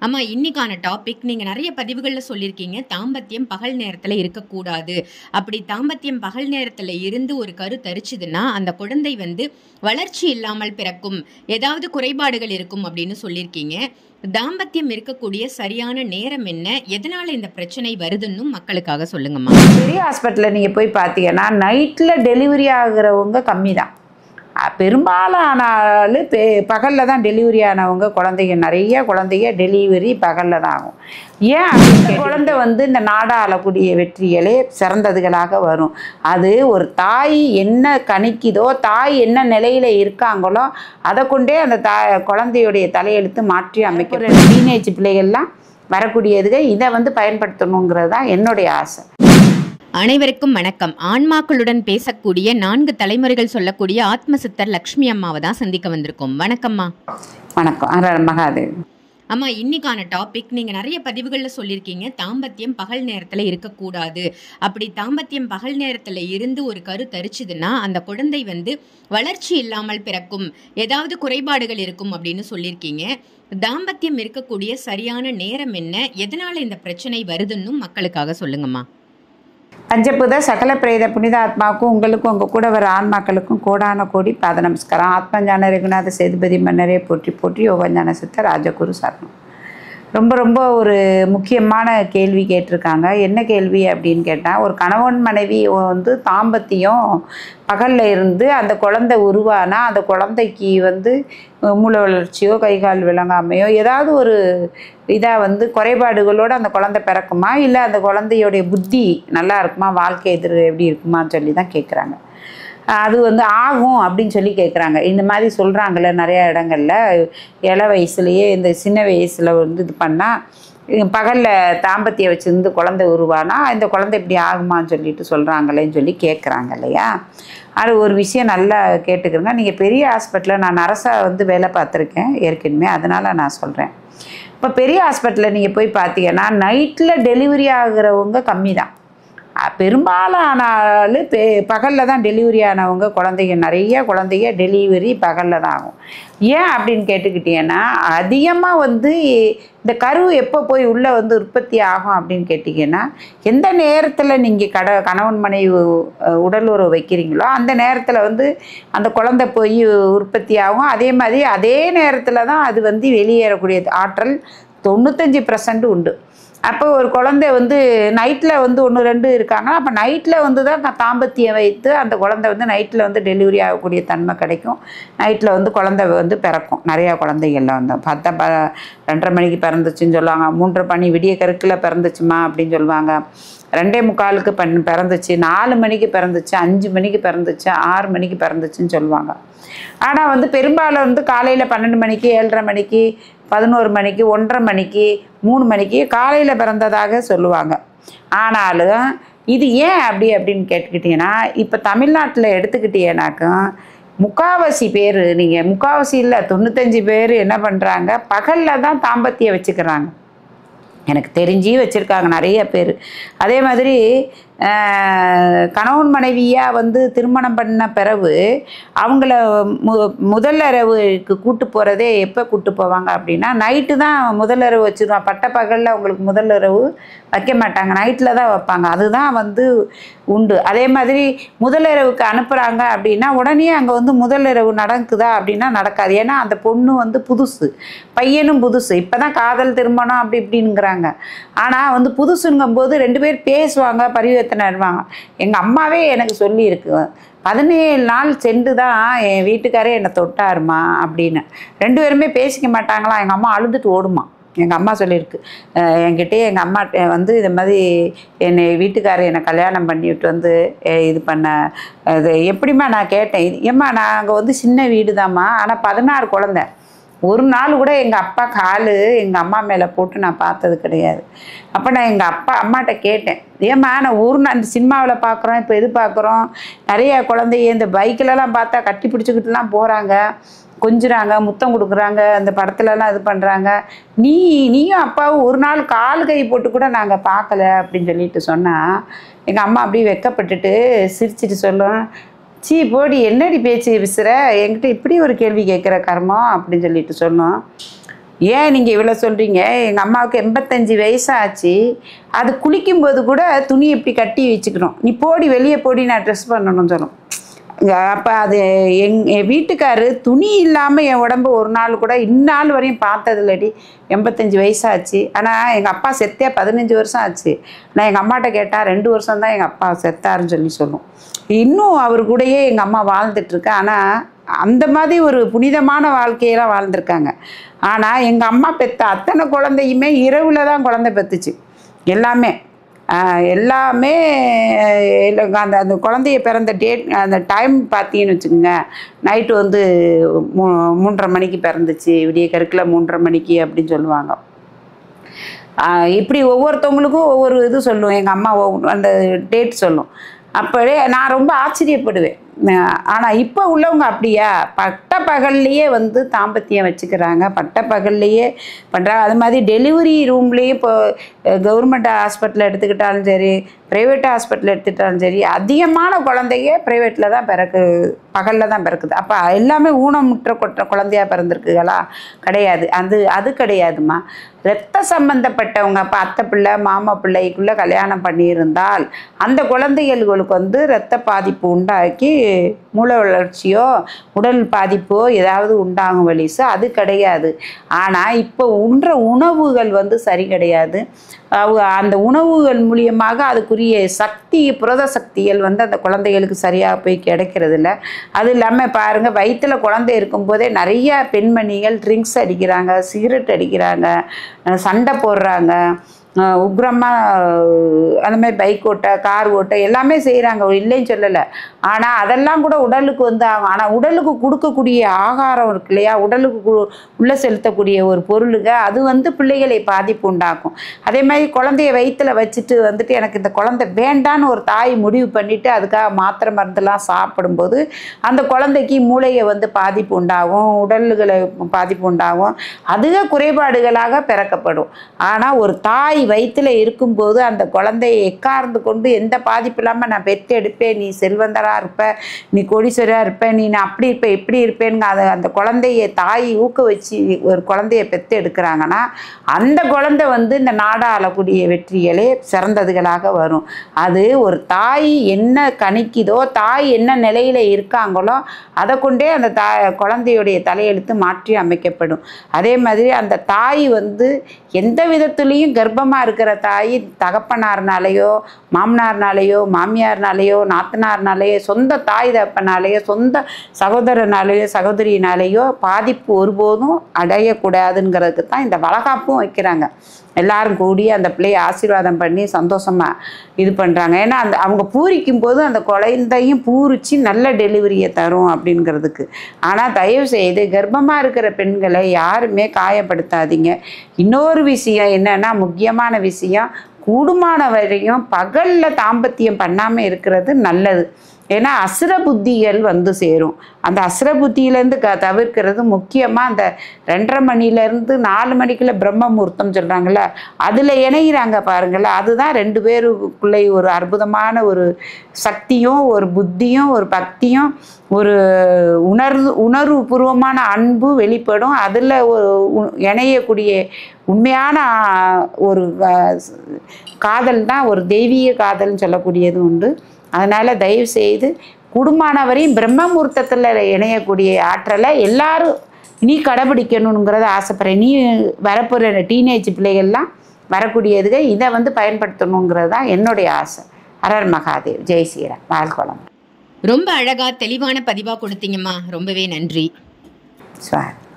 ஆமா, இன்னைக்கான டாபிக் நீங்க நெறைய பதிவுகள்ல சொல்லியிருக்கீங்க. தாம்பத்தியம் பகல் நேரத்துல இருக்கக்கூடாது. அப்படி தாம்பத்தியம் பகல் நேரத்துல இருந்து ஒரு கரு தரிச்சுதுன்னா, அந்த குழந்தை வளர்ச்சி இல்லாமல் பிறக்கும். ஏதாவது குறைபாடுகள் இருக்கும் அப்படின்னு சொல்லியிருக்கீங்க. தாம்பத்தியம் இருக்கக்கூடிய சரியான நேரம் என்ன? எதனால இந்த பிரச்சனை வருதுன்னும் மக்களுக்காக சொல்லுங்கம்மா. பெரிய ஹாஸ்பிட்டலில் நீங்கள் போய் பார்த்தீங்கன்னா நைட்டில் டெலிவரி ஆகிறவங்க கம்மி தான். பெரும்பாலானாலும் பகலில் தான் டெலிவரி ஆனவங்க நிறைய குழந்தைங்க டெலிவரி பகலில் தான் ஆகும். ஏன் அந்த குழந்தை இந்த நாடாளக்கூடிய வெற்றிகளே சிறந்ததுகளாக வரும். அது ஒரு தாய் என்ன கணிக்குதோ, தாய் என்ன நிலையில் இருக்காங்களோ அதை கொண்டே அந்த குழந்தையுடைய தலையெழுத்து மாற்றி அமைக்கிற டீனேஜ் பிள்ளைகள்லாம் வரக்கூடியதுக இதை பயன்படுத்தணுங்கிறது தான் என்னுடைய ஆசை. அனைவருக்கும் வணக்கம். ஆன்மாக்களுடன் பேசக்கூடிய 4 தலைமுறைகள் சொல்லக்கூடிய ஆத்மசித்தர் லக்ஷ்மி அம்மாவை தான் சந்திக்க வந்திருக்கோம். வணக்கம்மா. வணக்கம் மகாதேவ். அம்மா, இன்னைக்கான டாபிக் நீங்க நிறைய பதிவுகள்ல சொல்லியிருக்கீங்க. தாம்பத்தியம் பகல் நேரத்துல இருக்கக்கூடாது. அப்படி தாம்பத்தியம் பகல் நேரத்துல இருந்து ஒரு கரு தரிச்சுதுன்னா, அந்த குழந்தை வளர்ச்சி இல்லாமல் பிறக்கும். ஏதாவது குறைபாடுகள் இருக்கும் அப்படின்னு சொல்லியிருக்கீங்க. தாம்பத்தியம் இருக்கக்கூடிய சரியான நேரம் என்ன? எதனால இந்த பிரச்சனை வருதுன்னும் மக்களுக்காக சொல்லுங்கம்மா. பஞ்சபூத சகல பிரேத புனித ஆத்மாவுக்கும் உங்களுக்கும் உங்கள் கூட வர ஆன்மாக்களுக்கும் கோடான கோடி பாத நமஸ்காரம். ஆத்மஞான ரகுநாத சேதுபதி மன்னரே போற்றி போற்றி. யோகஞான சித்த ராஜகுரு சரணம். ரொம்ப ஒரு முக்கியமான கேள்வி கேட்டிருக்காங்க. என்ன கேள்வி அப்படின்னு கேட்டால், ஒரு கணவன் மனைவி தாம்பத்தியம் பகலில் இருந்து அந்த குழந்தை உருவானா அந்த குழந்தைக்கு மூளை வளர்ச்சியோ கைகால் விளங்காமையோ ஏதாவது ஒரு இதாக குறைபாடுகளோடு அந்த குழந்தை பிறக்குமா, இல்லை அந்த குழந்தையோடைய புத்தி நல்லா இருக்குமா, வாழ்க்கை எப்படி இருக்குமான்னு சொல்லி தான் கேட்குறாங்க. அது ஆகும் அப்படின்னு சொல்லி கேட்குறாங்க. இந்த மாதிரி சொல்கிறாங்கல்ல நிறையா இடங்களில். இள வயசுலேயே இந்த சின்ன வயசில் இது பண்ணால் பகலில் தாம்பத்தியம் வச்சுருந்து குழந்தை உருவானா இந்த குழந்தை இப்படி ஆகுமான்னு சொல்லிட்டு சொல்கிறாங்களேன்னு சொல்லி கேட்குறாங்க இல்லையா. அது ஒரு விஷயம் நல்லா கேட்டுக்கிறேங்க. நீங்கள் பெரிய ஹாஸ்பிட்டலில் நான் நர்ஸாக வேலை பார்த்துருக்கேன் ஏற்கனவே, அதனால் நான் சொல்கிறேன். இப்போ பெரிய ஹாஸ்பிட்டலில் நீங்கள் போய் பார்த்தீங்கன்னா நைட்டில் டெலிவரி ஆகிறவங்க கம்மி தான். பெரும்பாலானாலும் பகலில் தான் டெலிவரி ஆனவங்க நிறைய குழந்தைங்க டெலிவரி பகலில் தான் ஆகும். ஏன் அப்படின்னு கேட்டுக்கிட்டீங்கன்னா, அதிகமாக இந்த கரு எப்போ போய் உள்ளே உற்பத்தி ஆகும் அப்படின்னு கேட்டிங்கன்னா, எந்த நேரத்தில் நீங்கள் கணவன் மனைவி உடல் உறவு வைக்கிறீங்களோ அந்த நேரத்தில் அந்த குழந்தை போய் உற்பத்தி ஆகும். அதே மாதிரி அதே நேரத்தில் தான் அது வெளியேறக்கூடிய ஆற்றல் 95% உண்டு. அப்போ ஒரு குழந்தை நைட்டில் 1-2 இருக்காங்கன்னா, அப்போ நைட்டில் தான் தாம்பத்தியம் வைத்து அந்த குழந்தை நைட்டில் டெலிவரி ஆகக்கூடிய தன்மை கிடைக்கும். நைட்டில் குழந்தை பிறக்கும். நிறையா குழந்தைகள்ல 2:30 மணிக்கு பிறந்துச்சுன்னு சொல்லுவாங்க. 3:30 மணி விடிய கருக்கில் பிறந்துச்சுமா அப்படின்னு சொல்லுவாங்க. 2:45 பிறந்துச்சு, 4 மணிக்கு பிறந்துச்சு, 5 மணிக்கு பிறந்துச்சு, 6 மணிக்கு பிறந்துச்சுன்னு சொல்லுவாங்க. ஆனால் பெரும்பாலும் காலையில் 12 மணிக்கு, 7:30 மணிக்கு, 11 மணிக்கு, 1:30 மணிக்கு, 3 மணிக்கு காலையில் பிறந்ததாக சொல்லுவாங்க. ஆனாலும் இது ஏன் அப்படின்னு கேட்டுக்கிட்டிங்கன்னா, இப்போ தமிழ்நாட்டில் எடுத்துக்கிட்டீங்கன்னாக்கும் முக்காவாசி பேர், நீங்கள் முக்காவாசி இல்லை 95 பேர் என்ன பண்ணுறாங்க, பகலில் தான் தாம்பத்தியம் வச்சுக்கிறாங்க. எனக்கு தெரிஞ்சு வச்சுருக்காங்க நிறைய பேர். அதே மாதிரி கணவன் மனைவியாக திருமணம் பண்ண பிறகு அவங்கள முதலிரவுக்கு கூட்டு போகிறதே எப்போ கூட்டு போவாங்க அப்படின்னா, நைட்டு தான் முதலிரவு வச்சுருவாங்க. பட்ட பகலில் அவங்களுக்கு முதலிரவு வைக்க மாட்டாங்க, நைட்டில் தான் வைப்பாங்க. அதுதான் உண்டு. அதே மாதிரி முதலிரவுக்கு அனுப்புகிறாங்க அப்படின்னா உடனே அங்கே முதலிரவு நடக்குதா அப்படின்னா நடக்காது. ஏன்னா அந்த பொண்ணு புதுசு, பையனும் புதுசு. இப்போ தான் காதல் திருமணம் அப்படி இப்படின்னுங்கிறாங்க. ஆனால் புதுசுங்கும்போது 2 பேர் பேசுவாங்க, பரிவர்த்தனை வருவாங்க. எங்கள் அம்மாவே எனக்கு சொல்லியிருக்கு, 17 நாள் சென்று தான் என் வீட்டுக்காரே என்னை தொட்டாருமா அப்படின்னு. 2 பேருமே பேசிக்க மாட்டாங்களாம். எங்கள் அம்மா அழுதுட்டு ஓடுமா. எங்கள் அம்மா சொல்லியிருக்கு. என்கிட்டே எங்கள் அம்மா இது மாதிரி என்னை வீட்டுக்காரர் என்னை கல்யாணம் பண்ணிவிட்டு இது பண்ண இது எப்படிம்மா நான் கேட்டேன். ஏம்மா நாங்கள் சின்ன வீடு தாம்மா, ஆனால் 16 குழந்தை. ஒரு நாள் கூட எங்கள் அப்பா கால் எங்கள் அம்மா மேலே போட்டு நான் பார்த்தது கிடையாது. அப்போ நான் எங்கள் அம்மாட்ட கேட்டேன், ஏம்மா நான் அந்த சினிமாவில் பார்க்குறோம், இப்போ இது பார்க்குறோம், நிறைய குழந்தைய இந்த பைக்கிலலாம் பார்த்தா கட்டி பிடிச்சிக்கிட்டுலாம் போகிறாங்க, கொஞ்சுறாங்க, முத்தம் கொடுக்குறாங்க, அந்த படத்துலலாம் இது பண்ணுறாங்க. நீயும் அப்பாவும் ஒரு நாள் கால் கை போட்டு கூட நாங்கள் பார்க்கல அப்படின்னு சொல்லிட்டு சொன்னால், எங்கள் அம்மா அப்படியே வெக்கப்பட்டுட்டு சிரிச்சிட்டு சொல்லுவேன், சீ போடி என்னடி பேச்சு விசுற, என்கிட்ட இப்படி ஒரு கேள்வி கேட்குற கர்மம் அப்படின்னு சொல்லிட்டு சொன்னோம். ஏன் நீங்கள் இவ்வளோ சொல்கிறீங்க? எங்கள் அம்மாவுக்கு 85 வயசாச்சு. அது குளிக்கும்போது கூட துணி இப்படி கட்டி வச்சுக்கணும். நீ போடி வெளியே போடி, நான் ட்ரெஸ் பண்ணணும்னு சொல்லும். அப்போ அது என் வீட்டுக்காரு துணி இல்லாமல் என் உடம்பு ஒரு நாள் கூட இந்நாள் வரையும் பார்த்ததில்லடி. 85 வயசாச்சு. ஆனால் எங்கள் அப்பா செத்தே 15 வருஷம் ஆச்சு. நான் எங்கள் அம்மாட்ட கேட்டால் 2 வருஷம் தான் எங்கள் அப்பா செத்தாருன்னு சொல்லும். இன்னும் அவர் கூடயே எங்கள் அம்மா வாழ்ந்துட்டுருக்கு. ஆனால் அந்த மாதிரி ஒரு புனிதமான வாழ்க்கையெல்லாம் வாழ்ந்திருக்காங்க. ஆனால் எங்கள் அம்மா பெற்ற அத்தனை குழந்தையுமே இரவில் தான் குழந்தை பெற்றுச்சு. எல்லாமே அந்த அந்த குழந்தைய பிறந்த டேட், அந்த டைம் பார்த்தீங்கன்னு வச்சுக்கோங்க, நைட்டு வந்து 3:30 மணிக்கு பிறந்துச்சு, விடிய கருக்கில் 3:30 மணிக்கு அப்படின்னு சொல்லுவாங்க. இப்படி ஒவ்வொருத்தவங்களுக்கும் ஒவ்வொரு இது சொல்லும். எங்கள் அம்மா அந்த டேட் சொல்லும். அப்படியே நான் ரொம்ப ஆச்சரியப்படுவேன். ஆனால் இப்போ உள்ளவங்க அப்படியா? பட்ட பகல்லையே வந்து தாம்பத்தியம் வச்சுக்கிறாங்க, பட்ட பகல்லையே பண்ணுறாங்க. அது மாதிரி டெலிவரி ரூம்லேயும் இப்போ கவர்மெண்ட் ஹாஸ்பிட்டல் எடுத்துக்கிட்டாலும் சரி, ப்ரைவேட் ஹாஸ்பிட்டல் எடுத்துக்கிட்டாலும் சரி, அதிகமான குழந்தைங்க ப்ரைவேட்டில் தான் பகலில் தான் பிறக்குது. அப்போ எல்லாமே ஊனமுற்ற குழந்தையாக பிறந்திருக்குங்களா? கிடையாது. அது கிடையாதுமா. இரத்த சம்பந்தப்பட்டவங்க, இப்போ அத்தை பிள்ளை மாமா பிள்ளைக்குள்ளே கல்யாணம் பண்ணியிருந்தால் அந்த குழந்தைகளுக்கு வந்து இரத்த பாதிப்பு உண்டாக்கி மூளை வளர்ச்சியோ உடல் பாதிப்போ ஏதாவது உண்டாகும் வலிசு, அது கிடையாது. ஆனால் இப்போ உண்ற உணவுகள் வந்து சரி கிடையாது. அந்த உணவுகள் மூலியமாக அதுக்குரிய சக்தி, புரத சக்திகள் வந்து அந்த குழந்தைகளுக்கு சரியாக போய் கிடைக்கிறது இல்லை. அது இல்லாமல் பாருங்கள், வயிற்றில் குழந்தை இருக்கும்போதே நிறைய பெண்மணிகள் ட்ரிங்க்ஸ் அடிக்கிறாங்க, சிகரெட் அடிக்கிறாங்க, சண்டை போடுறாங்க, உக்ரமாக அந்த மாதிரி பைக் ஓட்ட, கார் ஓட்ட எல்லாமே செய்கிறாங்க, இல்லைன்னு சொல்லலை. ஆனால் அதெல்லாம் கூட உடலுக்கு வந்து ஆகும். ஆனால் உடலுக்கு கொடுக்கக்கூடிய ஆகாரம் இருக்கு இல்லையா, உடலுக்கு உள்ளே செலுத்தக்கூடிய ஒரு பொருளுங்க, அது வந்து பிள்ளைகளை பாதிப்பு உண்டாக்கும். அதே மாதிரி குழந்தைய வயிற்றில் வச்சுட்டு வந்துட்டு எனக்கு இந்த குழந்தை வேண்டான்னு ஒரு தாய் முடிவு பண்ணிவிட்டு அதுக்காக மாத்திரை மருந்துலாம் சாப்பிடும்போது அந்த குழந்தைக்கு மூளையை வந்து பாதிப்பு உண்டாகும், உடல்களை பாதிப்பு உண்டாகும், அதுக குறைபாடுகளாக பிறக்கப்படும். ஆனால் ஒரு தாய் வயிற்றில் இருக்கும்போது அந்த குழந்தையை எக்கார்ந்து கொண்டு எந்த பாதிப்பு இல்லாமல் நான் பெற்று எடுப்பேன், நீ செல்வந்தராக இருப்ப, நீ கோடீஸ்வரராக இருப்ப, நீ நான் அப்படி இருப்பேன் இப்படி இருப்பேன்னு அந்த குழந்தைய தாய் ஊக்குவிச்சு ஒரு குழந்தைய பெற்று எடுக்கிறாங்கன்னா அந்த குழந்தை வந்து இந்த நாடாளக்கூடிய வெற்றிகளே சிறந்ததுகளாக வரும். அது ஒரு தாய் என்ன கணிக்குதோ, தாய் என்ன நிலையில் இருக்காங்களோ அதை கொண்டே அந்த குழந்தையுடைய தலையெழுத்து மாற்றி அமைக்கப்படும். அதே மாதிரி அந்த தாய் வந்து எந்த விதத்துலேயும் கர்ப்பமாக இருக்கிற தாய் தகப்பனார்னாலேயோ மாமனார்னாலேயோ மாமியார்னாலேயோ நாத்தனார்னாலேயோ சொந்த தாய் தகப்பனாலேயோ சொந்த சகோதரனாலேயோ சகோதரியினாலேயோ பாதிப்பு ஒருபோதும் அடையக்கூடாதுங்கிறதுக்கு தான் இந்த வளகாப்பும் வைக்கிறாங்க. எல்லாரும் கூடி அந்த பிள்ளையை ஆசீர்வாதம் பண்ணி சந்தோஷமாக இது பண்ணுறாங்க. ஏன்னா அவங்க பூரிக்கும் போது அந்த குழந்தையும் பூரித்து நல்ல டெலிவரியை தரும் அப்படிங்கிறதுக்கு. ஆனால் தயவு செய்து கர்ப்பமாக இருக்கிற பெண்களை யாருமே காயப்படுத்தாதீங்க. இன்னொரு விஷயம் என்னன்னா, முக்கியமான விஷயம், கூடுமான வரையும் பகலில் தாம்பத்தியம் பண்ணாமல் இருக்கிறது நல்லது. ஏன்னா அசுர புத்திகள் வந்து சேரும். அந்த அசுர புத்தியிலேருந்து தவிர்க்கிறது முக்கியமாக அந்த 2:30 மணிலேருந்து 4 மணிக்குள்ள பிரம்ம முகூர்த்தம் சொல்கிறாங்கள, அதில் இணைகிறாங்க பாருங்களேன். அதுதான் 2 பேருக்குள்ளே ஒரு அற்புதமான ஒரு சக்தியும் ஒரு புத்தியும் ஒரு பக்தியும் ஒரு உணர்வுபூர்வமான அன்பு வெளிப்படும். அதில் இணையக்கூடிய உண்மையான ஒரு காதல் தான் ஒரு தெய்வீக காதல்னு சொல்லக்கூடியது உண்டு. அதனால் தயவு செய்து குடும்பமானவரையும் பிரம்ம முகூர்த்தத்தில் இணையக்கூடிய ஆற்றலை எல்லாரும் நீ கடைபிடிக்கணுங்கிறத ஆசைப்படுறேன். நீ வரப்போகிற டீனேஜ் பிள்ளைகள்லாம் வரக்கூடியதுக இதை வந்து பயன்படுத்தணுங்கிறது தான் என்னுடைய ஆசை. ஹரர் மகாதேவ். ஜெய் ஸ்ரீராம். வாழ்க்கோளம். ரொம்ப அழகா தெளிவான பதிவாக கொடுத்தீங்கம்மா. ரொம்பவே நன்றி. ஸ்வார்.